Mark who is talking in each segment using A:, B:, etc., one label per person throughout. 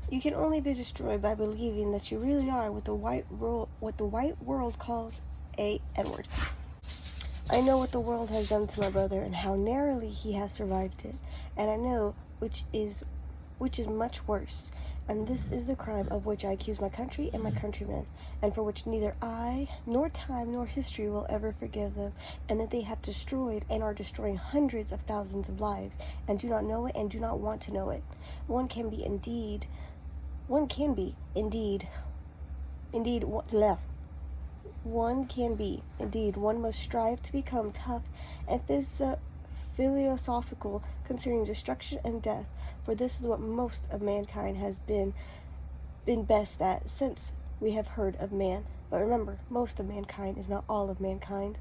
A: You can only be destroyed by believing that you really are what the white world calls a N-word. I know what the world has done to my brother and how narrowly he has survived it, and I know which is much worse. And this is the crime of which I accuse my country and my countrymen, and for which neither I, nor time, nor history will ever forgive them, and that they have destroyed and are destroying hundreds of thousands of lives, and do not know it and do not want to know it. One can be indeed, one can be indeed, one must strive to become tough and philosophical concerning destruction and death, for this is what most of mankind has been best at since we have heard of man. But remember, most of mankind is not all of mankind.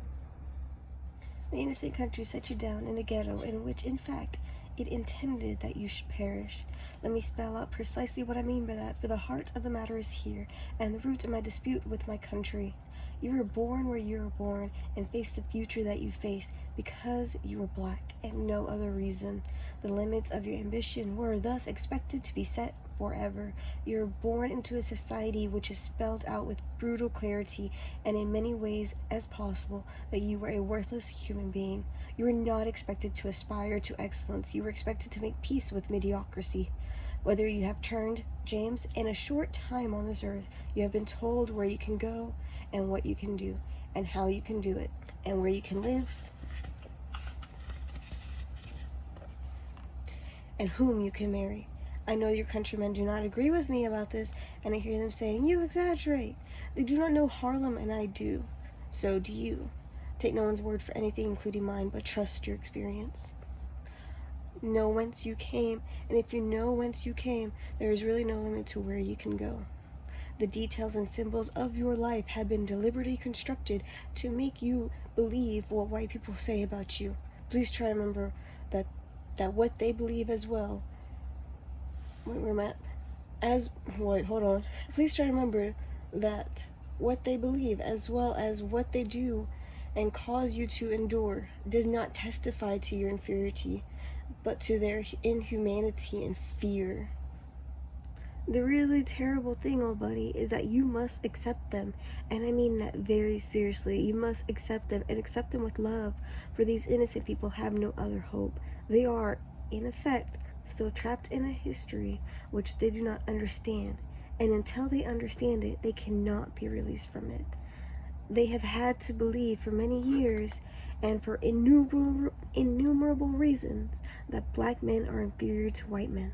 A: The innocent country set you down in a ghetto in which, in fact, it intended that you should perish. Let me spell out precisely what I mean by that, for the heart of the matter is here, and the root of my dispute with my country. You were born where you were born, and faced the future that you faced, because you were black, and no other reason. The limits of your ambition were thus expected to be set forever. You were born into a society which is spelled out with brutal clarity, and in many ways as possible, that you were a worthless human being. You were not expected to aspire to excellence. You were expected to make peace with mediocrity. Whether you have turned, James, in a short time on this earth, you have been told where you can go, and what you can do, and how you can do it, and where you can live, and whom you can marry. I know your countrymen do not agree with me about this, and I hear them saying, "You exaggerate." They do not know Harlem, and I do. So do you. Take no one's word for anything, including mine, but trust your experience. Know whence you came, and if you know whence you came, there is really no limit to where you can go. The details and symbols of your life have been deliberately constructed to make you believe what white people say about you. Please try to remember that what they believe as well. Please try to remember that what they believe as well as what they do and cause you to endure does not testify to your inferiority, but to their inhumanity and fear. The really terrible thing, old buddy, is that you must accept them, and I mean that very seriously. You must accept them, and accept them with love, for these innocent people have no other hope. They are, in effect, still trapped in a history which they do not understand, and until they understand it, they cannot be released from it. They have had to believe for many years, and for innumerable reasons, that black men are inferior to white men.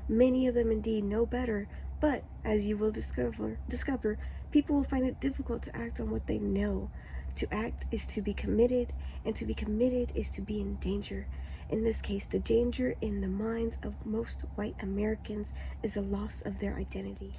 A: Many of them indeed know better, but, as you will discover, people will find it difficult to act on what they know. To act is to be committed, and to be committed is to be in danger. In this case, the danger in the minds of most white Americans is the loss of their identity.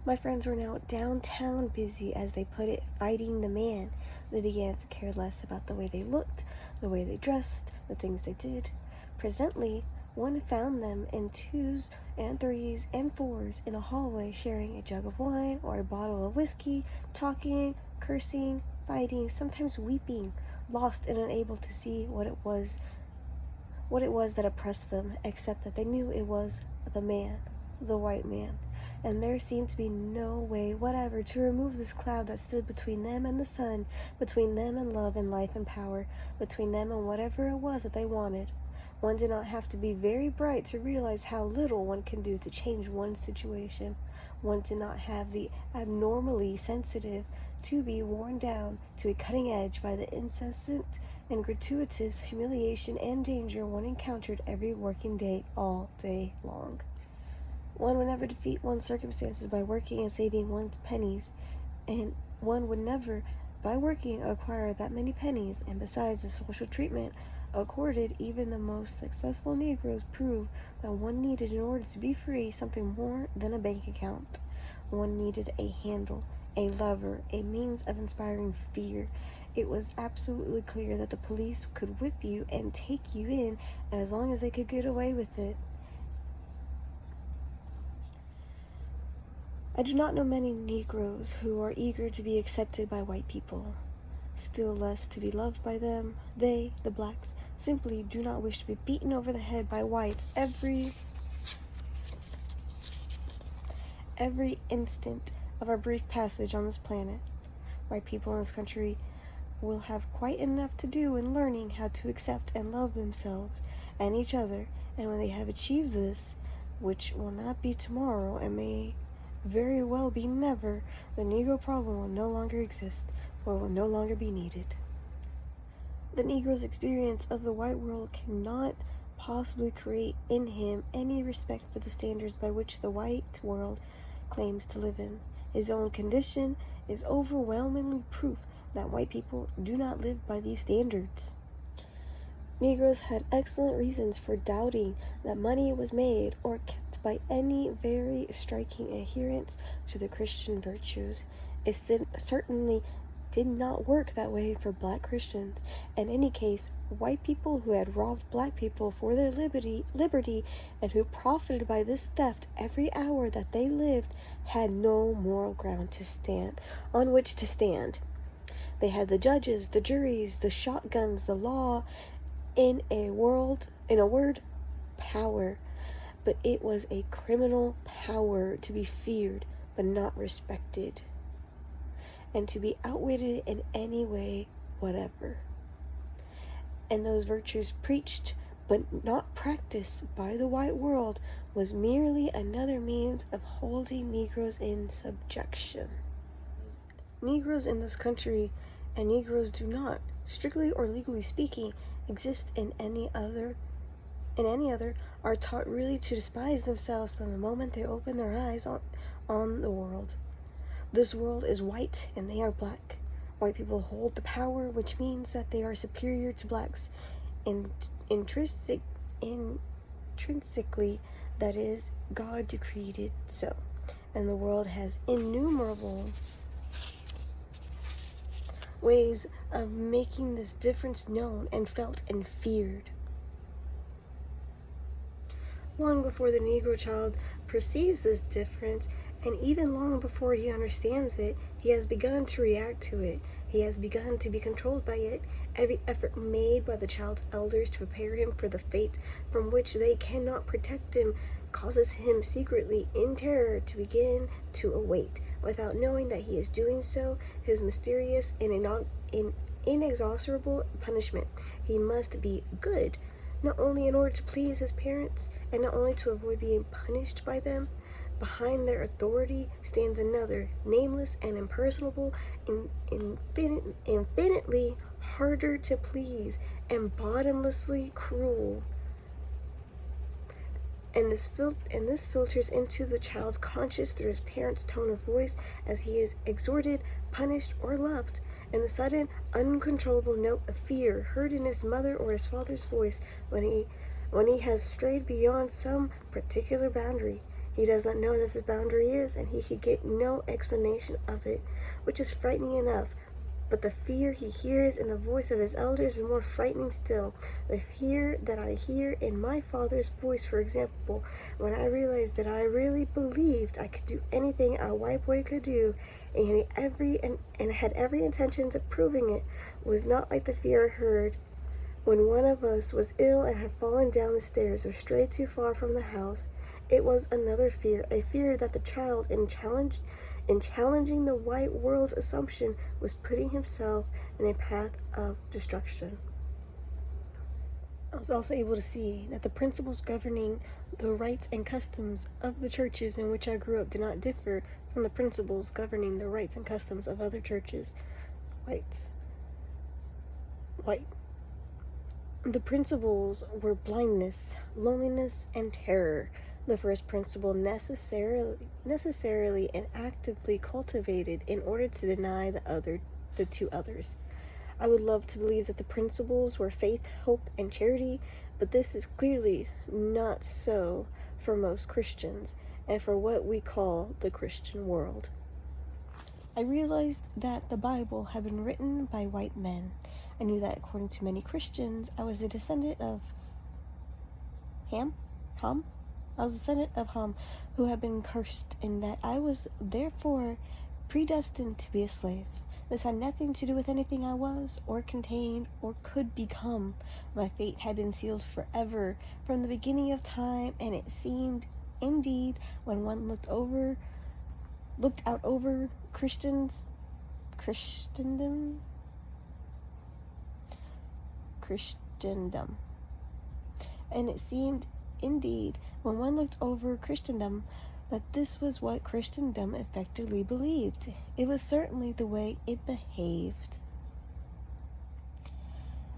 A: My friends were now downtown busy, as they put it, fighting the man. They began to care less about the way they looked, the way they dressed, the things they did. Presently, one found them in 2s and 3s and 4s in a hallway, sharing a jug of wine or a bottle of whiskey, talking, cursing, fighting, sometimes weeping, lost and unable to see what it was that oppressed them, except that they knew it was the man, the white man. And there seemed to be no way whatever to remove this cloud that stood between them and the sun, between them and love and life and power, between them and whatever it was that they wanted. One did not have to be very bright to realize how little one can do to change one's situation. One did not have the abnormally sensitive to be worn down to a cutting edge by the incessant and gratuitous humiliation and danger one encountered every working day, all day long. One would never defeat one's circumstances by working and saving one's pennies, and one would never, by working, acquire that many pennies, and besides, the social treatment accorded even the most successful Negroes prove that one needed, in order to be free, something more than a bank account. One needed a handle, a lever, a means of inspiring fear. It was absolutely clear that the police could whip you and take you in as long as they could get away with it. I do not know many Negroes who are eager to be accepted by white people, still less to be loved by them. They, the blacks, simply do not wish to be beaten over the head by whites every every instant of our brief passage on this planet. White people in this country will have quite enough to do in learning how to accept and love themselves and each other, and when they have achieved this, which will not be tomorrow and may very well be never, the Negro problem will no longer exist, or will no longer be needed. The Negro's experience of the white world cannot possibly create in him any respect for the standards by which the white world claims to live in. His own condition is overwhelmingly proof that white people do not live by these standards. Negroes had excellent reasons for doubting that money was made or kept by any very striking adherence to the Christian virtues. It certainly did not work that way for black Christians. In any case, white people who had robbed black people for their liberty and who profited by this theft every hour that they lived had no moral ground to stand on which to stand. They had the judges, the juries, the shotguns, the law, in a word, power. But it was a criminal power to be feared but not respected, and to be outwitted in any way whatever. And those virtues preached but not practiced by the white world was merely another means of holding Negroes in subjection. Negroes in this country and Negroes do not, strictly or legally speaking, exist in any other, are taught really to despise themselves from the moment they open their eyes on the world. This world is white and they are black. White people hold the power, which means that they are superior to blacks intrinsically, that is, God decreed it so. And the world has innumerable ways of making this difference known and felt and feared. Long before the Negro child perceives this difference, and even long before he understands it, he has begun to react to it. He has begun to be controlled by it. Every effort made by the child's elders to prepare him for the fate from which they cannot protect him causes him secretly, in terror, to begin to await, without knowing that he is doing so, his mysterious and inexhaustible punishment. He must be good, not only in order to please his parents, and not only to avoid being punished by them. Behind their authority stands another, nameless and impersonable, infinitely harder to please, and bottomlessly cruel. And this filters into the child's conscience through his parents' tone of voice as he is exhorted, punished, or loved, and the sudden, uncontrollable note of fear heard in his mother or his father's voice when he has strayed beyond some particular boundary. He does not know that this boundary is, and he can get no explanation of it, which is frightening enough. But the fear he hears in the voice of his elders is more frightening still. The fear that I hear in my father's voice, for example, when I realized that I really believed I could do anything a white boy could do, and had every intention of proving it, was not like the fear I heard when one of us was ill and had fallen down the stairs or strayed too far from the house. It was another fear, a fear that the child, in challenging the white world's assumption, was putting himself in a path of destruction. I was also able to see that the principles governing the rights and customs of the churches in which I grew up did not differ from the principles governing the rights and customs of other churches. White. The principles were blindness, loneliness, and terror. The first principle necessarily and actively cultivated in order to deny the two others. I would love to believe that the principles were faith, hope, and charity, but this is clearly not so for most Christians and for what we call the Christian world. I realized that the Bible had been written by white men. I knew that according to many Christians, I was a descendant of Ham, who had been cursed, and that I was therefore predestined to be a slave. This had nothing to do with anything I was, or contained, or could become. My fate had been sealed forever from the beginning of time, and it seemed, indeed, when one looked over looked out over Christendom, and it seemed, indeed, when one looked over Christendom, that this was what Christendom effectively believed. It was certainly the way it behaved.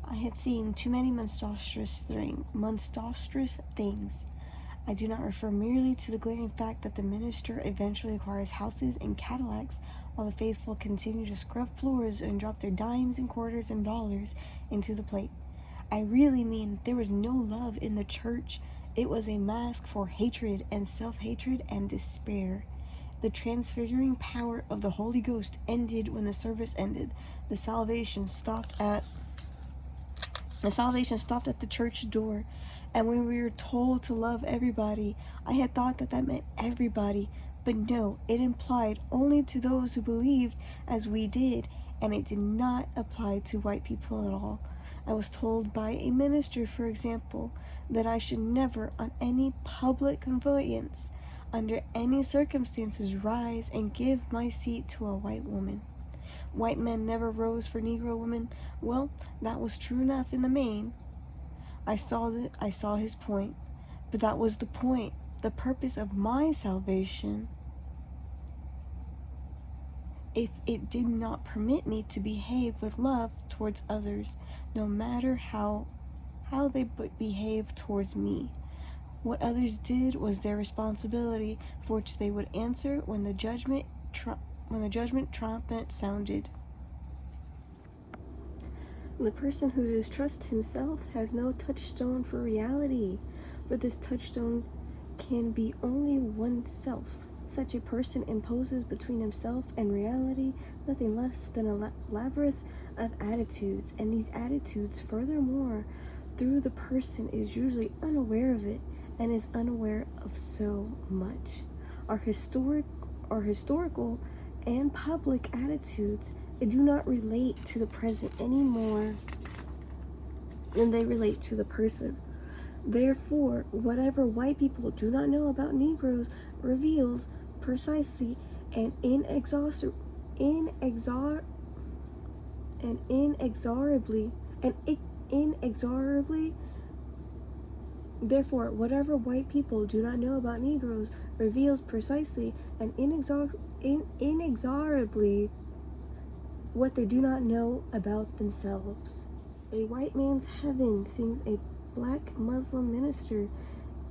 A: I had seen too many monstrous things. I do not refer merely to the glaring fact that the minister eventually acquires houses and Cadillacs, while the faithful continue to scrub floors and drop their dimes and quarters and dollars into the plate. I really mean there was no love in the church. It was a mask for hatred and self-hatred and despair. The transfiguring power of the Holy Ghost ended when the service ended. The salvation stopped at the church door, and when we were told to love everybody, I had thought that meant everybody, but no, it implied only to those who believed as we did, and it did not apply to white people at all. I was told by a minister, for example, that I should never, on any public conveyance, under any circumstances, rise and give my seat to a white woman. White men never rose for Negro women. Well, that was true enough in the main. I saw his point, but that was the point, the purpose of my salvation. If it did not permit me to behave with love towards others, no matter how they behaved towards me. What others did was their responsibility, for which they would answer when the judgment trumpet sounded. The person who distrusts himself has no touchstone for reality, for this touchstone can be only oneself. Such a person imposes between himself and reality nothing less than a labyrinth of attitudes, and these attitudes, furthermore, through the person is usually unaware of it, and is unaware of so much. Our historical and public attitudes do not relate to the present any more than they relate to the person. Therefore, whatever white people do not know about Negroes reveals precisely and inexorably Therefore, whatever white people do not know about Negroes reveals precisely and inexorably what they do not know about themselves. A white man's heaven, sings a black Muslim minister,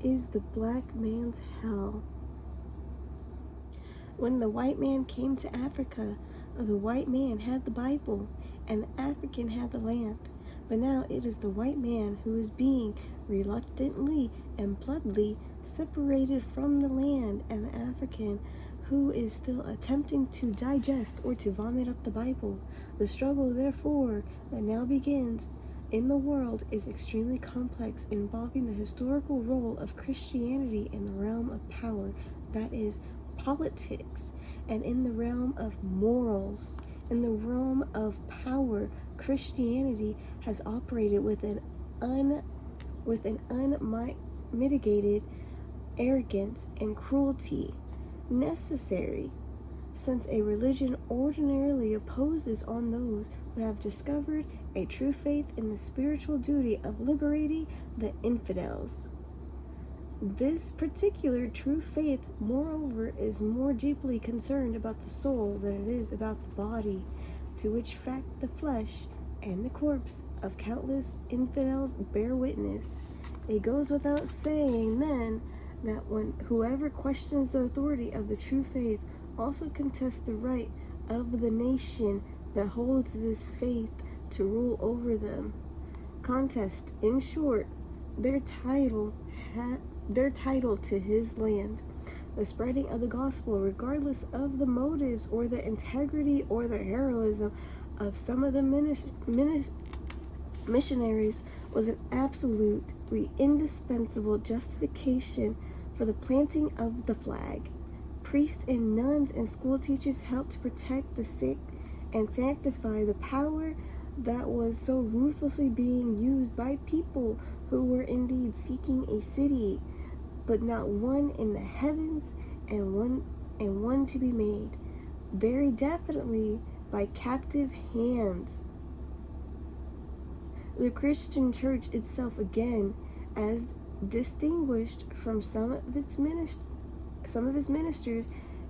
A: is the black man's hell. When the white man came to Africa, the white man had the Bible, and the African had the land. But now it is the white man who is being reluctantly and bloodily separated from the land, and the African who is still attempting to digest or to vomit up the Bible. The struggle, therefore, that now begins in the world is extremely complex, involving the historical role of Christianity in the realm of power, that is, politics, and in the realm of morals. In the realm of power, Christianity has operated with an unmitigated arrogance and cruelty necessary, since a religion ordinarily opposes on those who have discovered a true faith in the spiritual duty of liberating the infidels. This particular true faith, moreover, is more deeply concerned about the soul than it is about the body, to which fact the flesh and the corpse of countless infidels bear witness. It goes without saying, then, that whoever questions the authority of the true faith also contests the right of the nation that holds this faith to rule over them. Contest, in short, their title to his land. The spreading of the gospel, regardless of the motives or the integrity or the heroism of some of the missionaries, was an absolutely indispensable justification for the planting of the flag. Priests and nuns and school teachers helped to protect the sick and sanctify the power that was so ruthlessly being used by people who were indeed seeking a city, but not one in the heavens and one and one to be made, very definitely by captive hands. The Christian church itself, again, as distinguished from some of its ministers,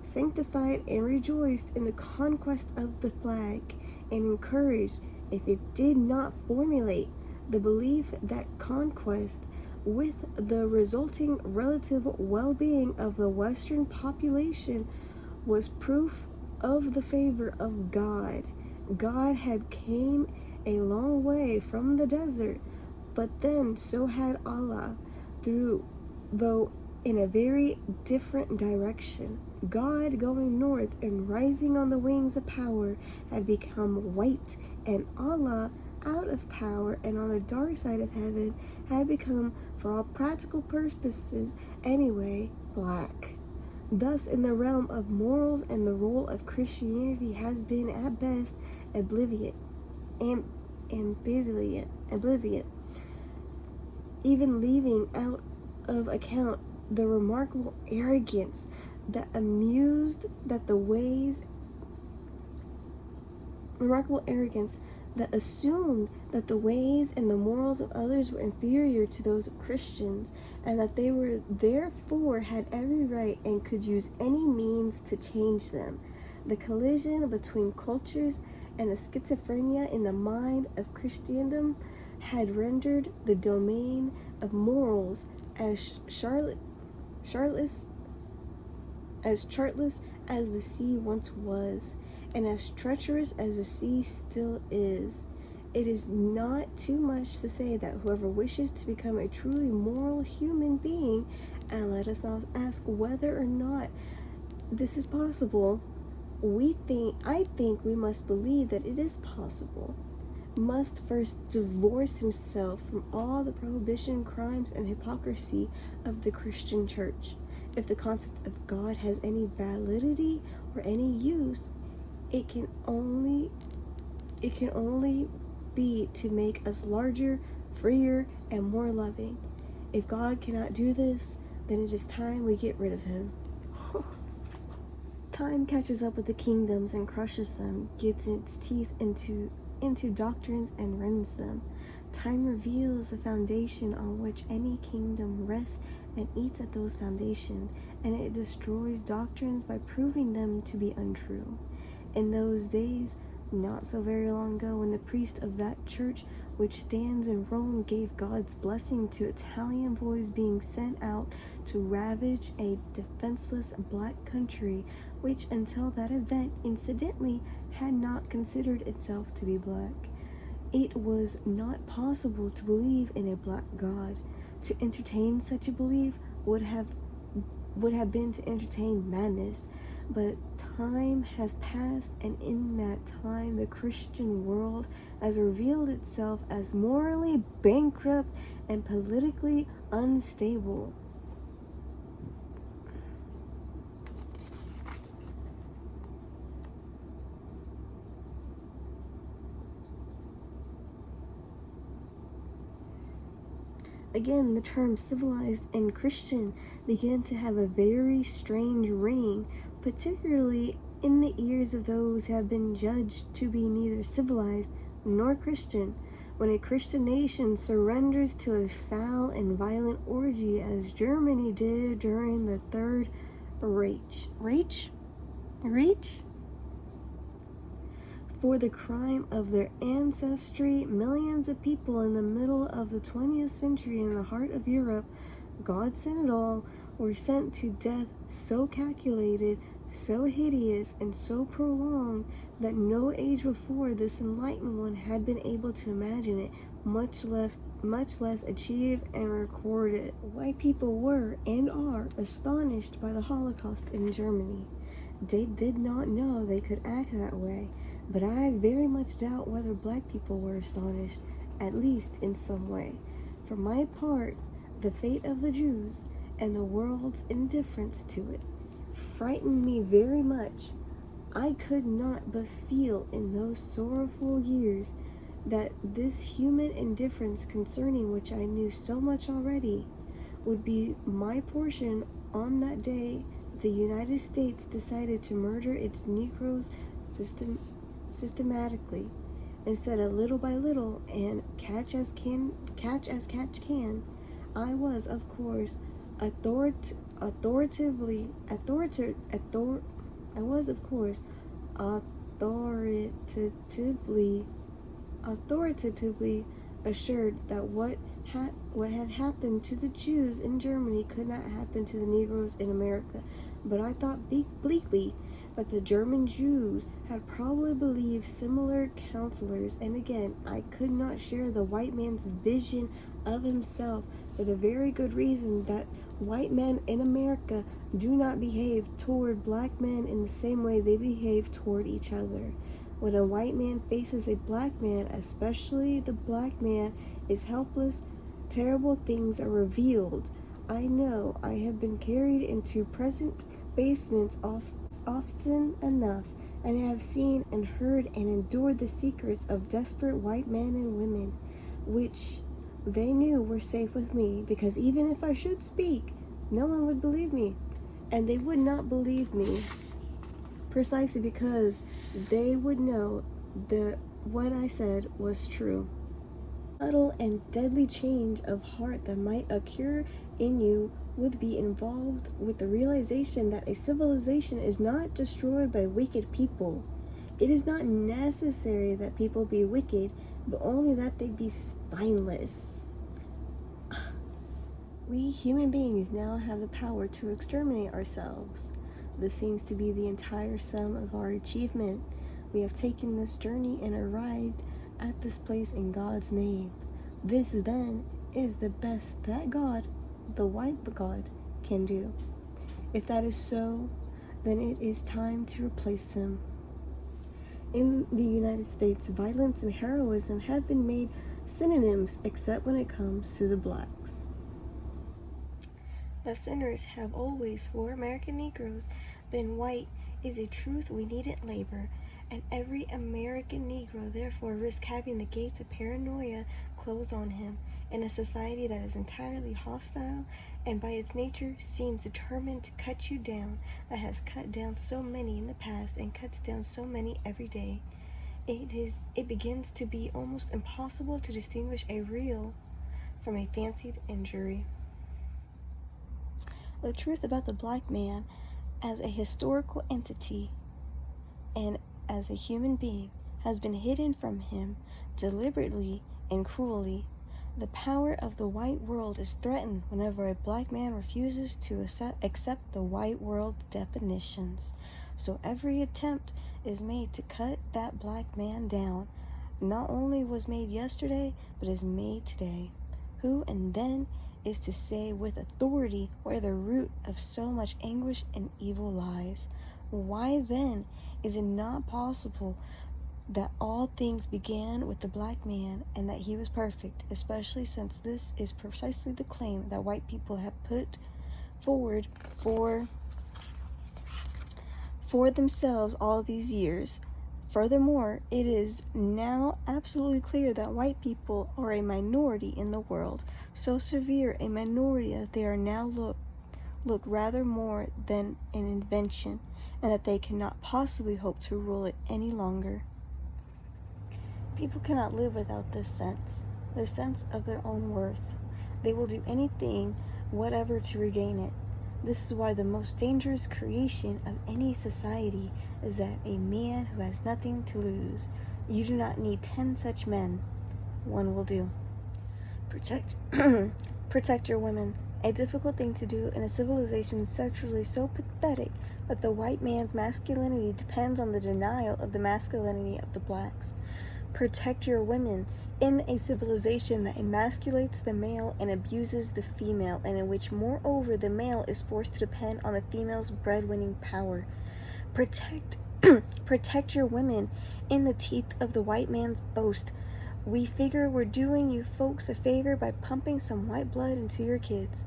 A: sanctified and rejoiced in the conquest of the flag, and encouraged, if it did not formulate, the belief that conquest, with the resulting relative well-being of the Western population, was proof of the favor of God. God had came a long way from the desert, but then so had Allah, though in a very different direction. God, going north and rising on the wings of power, had become white, and Allah, out of power and on the dark side of heaven, had become, for all practical purposes anyway, black. Thus, in the realm of morals, and the role of Christianity has been at best ambivalent, even leaving out of account the remarkable arrogance that assumed that the ways and the morals of others were inferior to those of Christians, and that they were therefore had every right and could use any means to change them. The collision between cultures and the schizophrenia in the mind of Christendom had rendered the domain of morals as chartless as the sea once was, and as treacherous as the sea still is. It is not too much to say that whoever wishes to become a truly moral human being, and let us now ask whether or not this is possible, I think we must believe that it is possible, must first divorce himself from all the prohibition, crimes, and hypocrisy of the Christian church. If the concept of God has any validity or any use, it can only be to make us larger, freer, and more loving. If God cannot do this, then it is time we get rid of him. Time catches up with the kingdoms and crushes them, gets its teeth into doctrines and rends them. Time reveals the foundation on which any kingdom rests and eats at those foundations, and it destroys doctrines by proving them to be untrue. In those days, not so very long ago, when the priest of that church which stands in Rome gave God's blessing to Italian boys being sent out to ravage a defenseless black country, which until that event incidentally had not considered itself to be black, it was not possible to believe in a black God. To entertain such a belief would have been to entertain madness. But time has passed, and in that time the Christian world has revealed itself as morally bankrupt and politically unstable. Again, the terms civilized and Christian begin to have a very strange ring, particularly in the ears of those who have been judged to be neither civilized nor Christian. When a Christian nation surrenders to a foul and violent orgy, as Germany did during the Third Reich? For the crime of their ancestry, millions of people in the middle of the 20th century in the heart of Europe, God sent it all, were sent to death so calculated, so hideous, and so prolonged that no age before this enlightened one had been able to imagine it, much less achieve and record it. White people were and are astonished by the Holocaust in Germany. They did not know they could act that way. But I very much doubt whether black people were astonished, at least in some way. For my part, the fate of the Jews and the world's indifference to it frightened me very much. I could not but feel in those sorrowful years that this human indifference concerning which I knew so much already would be my portion on that day that the United States decided to murder its Negroes systematically, instead of little by little and catch as catch can, I was, of course, I was, of course, authoritatively assured that what had happened to the Jews in Germany could not happen to the Negroes in America. But I thought bleakly that the German Jews had probably believed similar counselors, and again, I could not share the white man's vision of himself for the very good reason that white men in America do not behave toward black men in the same way they behave toward each other. When a white man faces a black man, especially the black man is helpless, terrible things are revealed. I know I have been carried into present basements often enough, and I have seen and heard and endured the secrets of desperate white men and women, which they knew were safe with me, because even if I should speak, no one would believe me, and they would not believe me precisely because they would know that what I said was true. Subtle and deadly change of heart that might occur in you would be involved with the realization that a civilization is not destroyed by wicked people. It is not necessary that people be wicked, but only that they be spineless. We human beings now have the power to exterminate ourselves. This seems to be the entire sum of our achievement. We have taken this journey and arrived at this place in God's name. This then is the best that God, the white God, can do. If that is so, then it is time to replace him. In the United States, violence and heroism have been made synonyms except when it comes to the blacks. The sinners have always, for American Negroes, been white is a truth we needn't labor, and every American Negro therefore risks having the gates of paranoia close on him in a society that is entirely hostile and by its nature seems determined to cut you down, that has cut down so many in the past and cuts down so many every day. It begins to be almost impossible to distinguish a real from a fancied injury. The truth about the black man as a historical entity and as a human being has been hidden from him deliberately and cruelly. The power of the white world is threatened whenever a black man refuses to accept the white world's definitions. So every attempt is made to cut that black man down. Not only was made yesterday, but is made today. Who and then is to say with authority where the root of so much anguish and evil lies. Why then is it not possible that all things began with the black man and that he was perfect, especially since this is precisely the claim that white people have put forward for themselves all these years? Furthermore, it is now absolutely clear that white people are a minority in the world, so severe a minority that they are now look rather more than an invention, and that they cannot possibly hope to rule it any longer. People cannot live without this sense, their sense of their own worth. They will do anything, whatever, to regain it. This is why the most dangerous creation of any society is that a man who has nothing to lose. You do not need 10 such men. One will do. Protect your women. A difficult thing to do in a civilization sexually so pathetic that the white man's masculinity depends on the denial of the masculinity of the blacks. Protect your women in a civilization that emasculates the male and abuses the female, and in which moreover the male is forced to depend on the female's breadwinning power. Protect your women in the teeth of the white man's boast. We figure we're doing you folks a favor by pumping some white blood into your kids.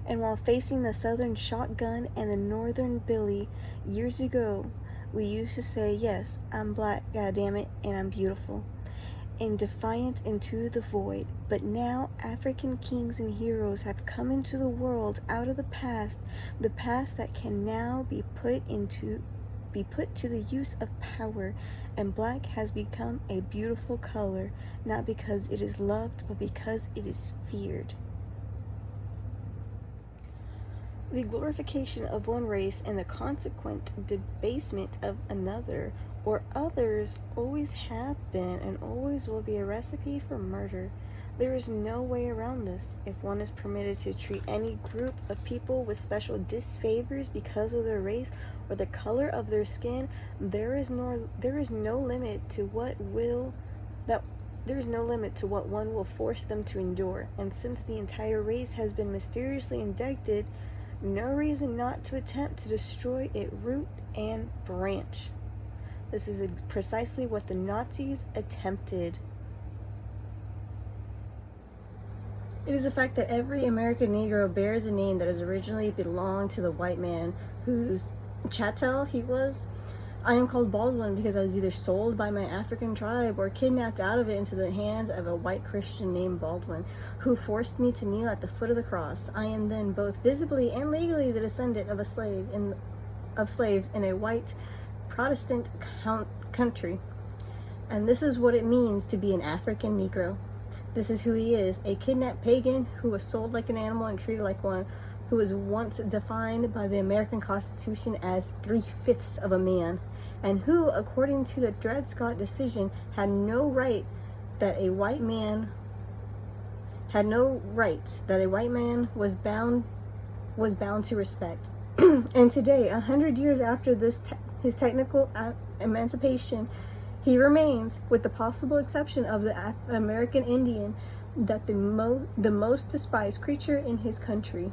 A: And while facing the southern shotgun and the northern billy years ago, we used to say, yes, I'm black, goddammit, and I'm beautiful. in defiance into the void. But now African kings and heroes have come into the world out of the past that can now be put to the use of power, and black has become a beautiful color, not because it is loved, but because it is feared. The glorification of one race and the consequent debasement of another or others always have been and always will be a recipe for murder. There is no way around this. If one is permitted to treat any group of people with special disfavors because of their race or the color of their skin, there is no limit to what one will force them to endure. And since the entire race has been mysteriously indicted, no reason not to attempt to destroy it root and branch. This is precisely what the Nazis attempted. It is a fact that every American Negro bears a name that has originally belonged to the white man whose chattel he was. I am called Baldwin because I was either sold by my African tribe or kidnapped out of it into the hands of a white Christian named Baldwin, who forced me to kneel at the foot of the cross. I am then both visibly and legally the descendant of slaves in a white Protestant country. And this is what it means to be an African Negro. This is who he is, a kidnapped pagan who was sold like an animal and treated like one, who was once defined by the American Constitution as 3/5 of a man, and who, according to the Dred Scott decision, had no right that a white man was bound to respect. And today, 100 years after his technical emancipation, he remains, with the possible exception of the American Indian, that the most despised creature in his country.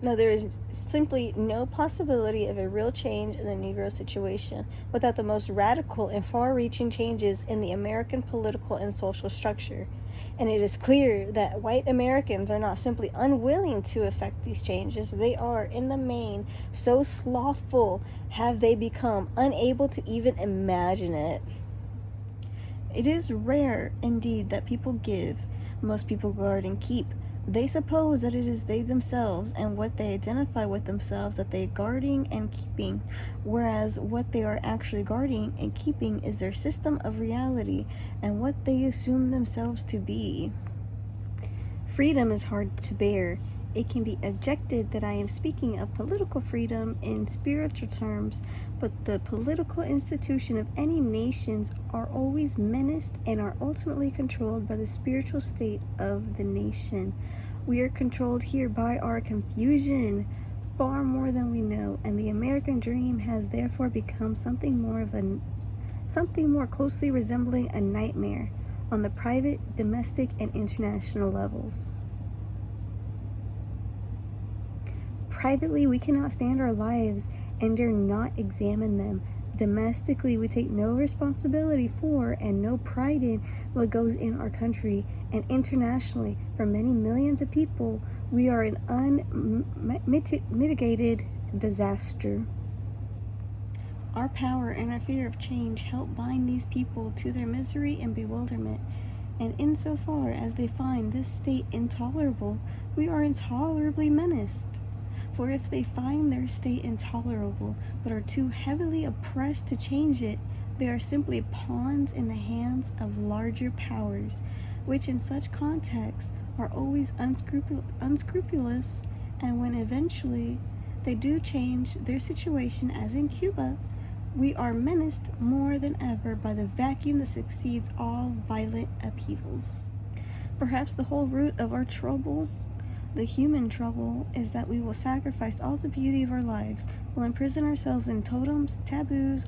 A: Now, there is simply no possibility of a real change in the Negro situation without the most radical and far-reaching changes in the American political and social structure. And it is clear that white Americans are not simply unwilling to effect these changes, they are, in the main, so slothful have they become, unable to even imagine it. It is rare, indeed, that people give. Most people guard and keep. They suppose that it is they themselves and what they identify with themselves that they are guarding and keeping, whereas what they are actually guarding and keeping is their system of reality and what they assume themselves to be. Freedom is hard to bear. It can be objected that I am speaking of political freedom in spiritual terms, but the political institution of any nations are always menaced and are ultimately controlled by the spiritual state of the nation. We are controlled here by our confusion far more than we know, and the American dream has therefore become something more closely resembling a nightmare on the private, domestic, and international levels. Privately, we cannot stand our lives and dare not examine them. Domestically, we take no responsibility for and no pride in what goes in our country. And internationally, for many millions of people, we are an unmitigated disaster. Our power and our fear of change help bind these people to their misery and bewilderment. And insofar as they find this state intolerable, we are intolerably menaced. For if they find their state intolerable, but are too heavily oppressed to change it, they are simply pawns in the hands of larger powers, which in such contexts are always unscrupulous, and when eventually they do change their situation, as in Cuba, we are menaced more than ever by the vacuum that succeeds all violent upheavals. Perhaps the whole root of our trouble, the human trouble, is that we will sacrifice all the beauty of our lives, will imprison ourselves in totems, taboos,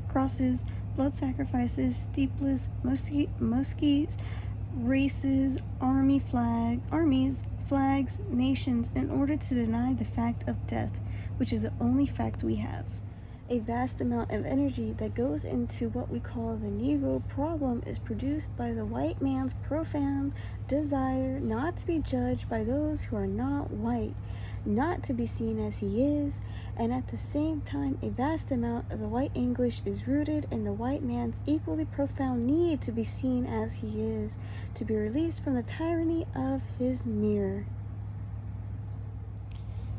A: crosses, blood sacrifices, steeples, mosques, races, armies, flags, nations, in order to deny the fact of death, which is the only fact we have. A vast amount of energy that goes into what we call the Negro problem is produced by the white man's profound desire not to be judged by those who are not white, not to be seen as he is, and at the same time a vast amount of the white anguish is rooted in the white man's equally profound need to be seen as he is, to be released from the tyranny of his mirror.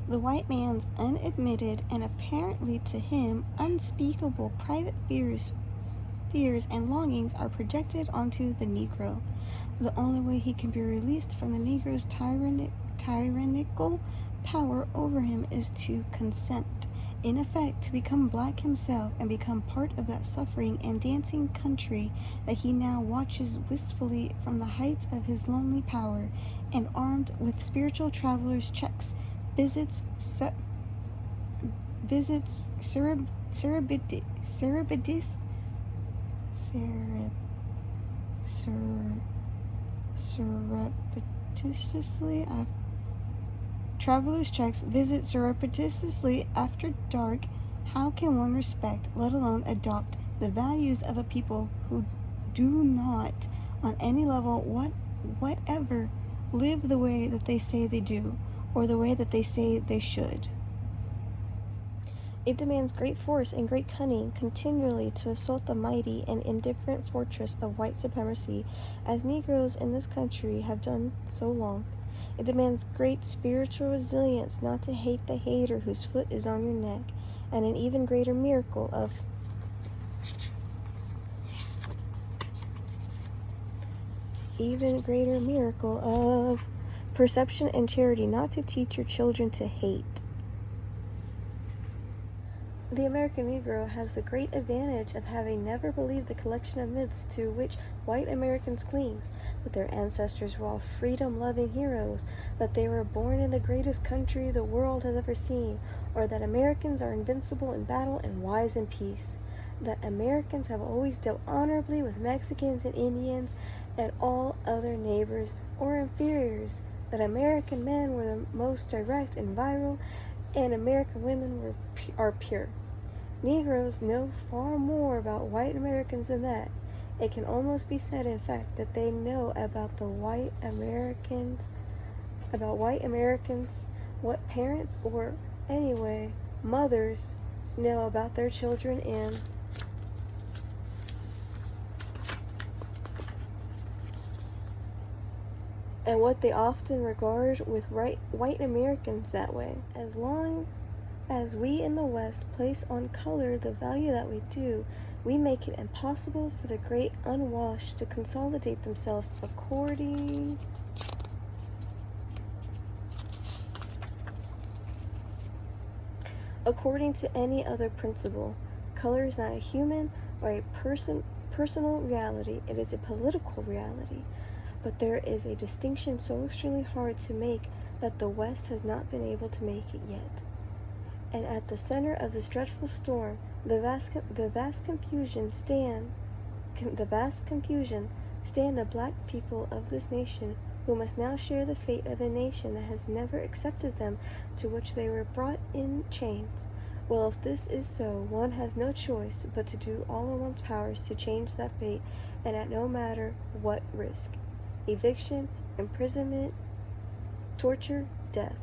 A: The white man's unadmitted and apparently to him unspeakable private fears and longings are projected onto the Negro. The only way he can be released from the Negro's tyrannical power over him is to consent, in effect, to become black himself and become part of that suffering and dancing country that he now watches wistfully from the heights of his lonely power, and armed with spiritual traveler's checks, visits surreptitiously after dark. How can one respect, let alone adopt, the values of a people who do not, on any level whatever, live the way that they say they do, or the way that they say they should? It demands great force and great cunning continually to assault the mighty and indifferent fortress of white supremacy, as Negroes in this country have done so long. It demands great spiritual resilience not to hate the hater whose foot is on your neck, and an even greater miracle of perception and charity not to teach your children to hate. The American Negro has the great advantage of having never believed the collection of myths to which white Americans cling, that their ancestors were all freedom-loving heroes, that they were born in the greatest country the world has ever seen, or that Americans are invincible in battle and wise in peace, that Americans have always dealt honorably with Mexicans and Indians and all other neighbors or inferiors, that American men were the most direct and virile, and American women are pure. Negroes know far more about white Americans than that. It can almost be said, in fact, that they know about white Americans, what parents, or anyway, mothers, know about their children and what they often regard with white Americans that way. As long as we in the West place on color the value that we do, we make it impossible for the great unwashed to consolidate themselves according to any other principle. Color is not a human or a personal reality, it is a political reality. But there is a distinction so extremely hard to make that the West has not been able to make it yet. And at the center of this dreadful storm, the vast confusion stand the black people of this nation, who must now share the fate of a nation that has never accepted them, to which they were brought in chains. Well, if this is so, one has no choice but to do all in one's powers to change that fate, and at no matter what risk. Eviction, imprisonment, torture, death.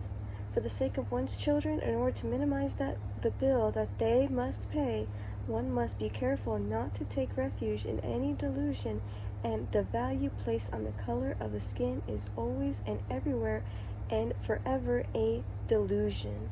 A: For the sake of one's children, in order to minimize the bill that they must pay, one must be careful not to take refuge in any delusion, and the value placed on the color of the skin is always and everywhere and forever a delusion.